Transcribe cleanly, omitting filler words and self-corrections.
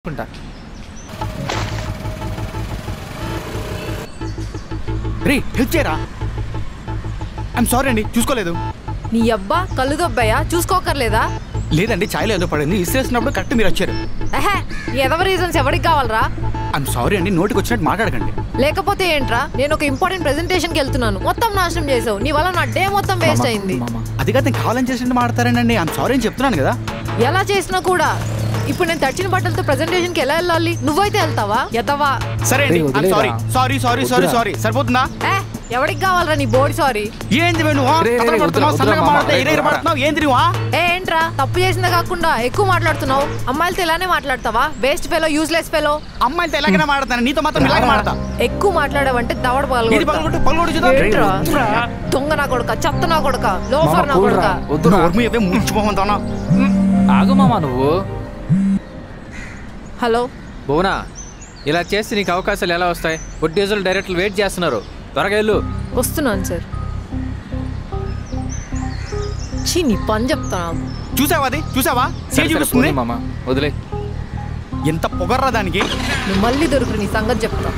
రే help చేయరా. I'm sorry అండి, చూసుకోలేదు. నీ అబ్బా కళ్ళు దొబ్బాయా, చూసుకోకర్లేదా? లేదండి, ఛాయలో ఏదో పడింది, ఇసిరేసినప్పుడు కరెక్ట్ మీరు వచ్చారు. ఏదవ రీజన్స్ ఎవరికి కావాలరా? ఐఎమ్ సారీ అండి, నోటికి వచ్చినట్టు మాట్లాడకండి. లేకపోతే ఏంట్రా, నేను ఒక ఇంపార్టెంట్ ప్రెజెంటేషన్కి వెళ్తున్నాను, మొత్తం నాశనం చేసావు. నీ వల్ల నా డే మొత్తం వేస్ట్ అయింది. అది కాదు, నేను కావాలని చేసినట్టు మాట్లాడతారేనండి. ఐఎమ్ సారీ అని చెప్తున్నాను కదా. ఎలా చేసినా కూడా ఇప్పుడు నేను తడిచిన బట్టలతో ప్రెజెంటేషన్కి ఎలా వెళ్ళాలి? నువ్వైతే వెళ్తావా? ఎతవా? సరే అండి, sorry sorry sorry sorry sorry సరిపోతుందా? ఎవరికి కావాలరా నీ బోడి సారీ? ఏంది ఏంట్రా, తప్పు చేసిందే కాకుండా ఎక్కువ మాట్లాడుతున్నావు. అమ్మాయిలతో ఇలానే మాట్లాడతావా? Waste fellow, useless fellow. అమ్మాయిలతో ఎలాగైనా మాట్లాడతాను, నీతో మాత్రం ఇలాగే మాట్లాడతా. ఎక్కువ మాట్లాడావంటే దవడ దొంగ నా కొడుక, చెత్త నా కొడుక, లోఫర్ నా కొడుక. ఆగు మామా నువ్వు. హలో భువనా, ఇలా చేస్తే నీకు అవకాశాలు ఎలా వస్తాయి? ప్రొడ్యూసర్లు డైరెక్టర్లు వెయిట్ చేస్తున్నారు, త్వరగా వెళ్ళు. వస్తున్నాను సార్. నీ పని చెప్తాను. చూసావా అది? చూసావా? మామా వదిలే. ఎంత పొగర్రా దానికి. నువ్వు మళ్ళీ దొరుకురు, నీ సంగతి చెప్తా.